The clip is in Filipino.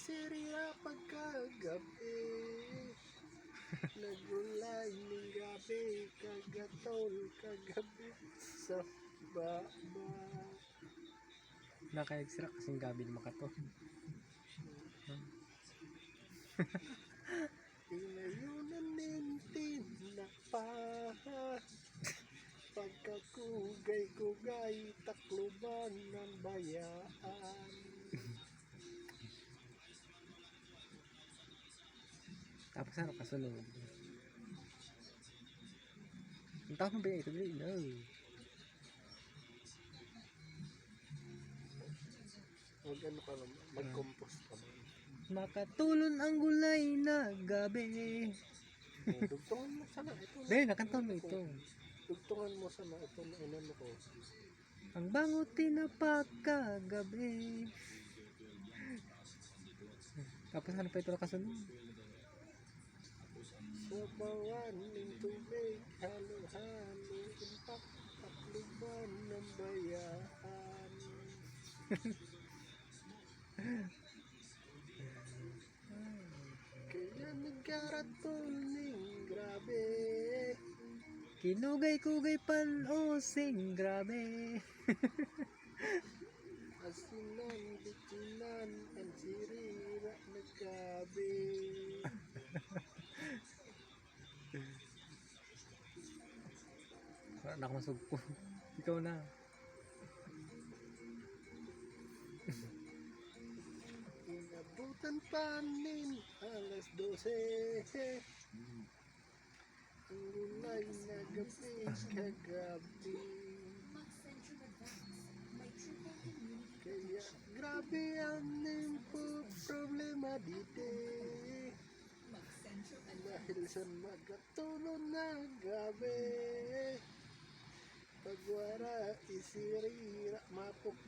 isirira pagkagabi. Nagulay ng gabi, kagatol, kagabi sa baba. Naka-extra kasing gabi naman ka to. Inayunan nintin na paha. Pagkakugay-kugay, takluban ng bayaan. Tapos ano kasunod? Ang tawag mo ba ito? No. Huwag ano ka naman, mag-compost ka man. Makatulon ang gulay na gabi. Dugtungan mo sana ito. Dahil nakanta mo ito. Dugtungan mo sana ito na inano ko. Ang banguti na pagkagabi. Tapos ano pa ito nakasunod? Sa bawan ng tubig, halo-halo, impak, takluban ng bayaan. Kaya nagkaratol ng grabe. Kinugay-kugay panosing grabe. Asinan, bitunan, ang sirira na gabi. Wala na akong sugpo. Ikaw na. Inabutan panin, alas 12. Ang gulay na gabi, kagabi. Kaya grabe ang problema dito. Dahil sa magkatulong na gabi. Pagwara isirira, mapok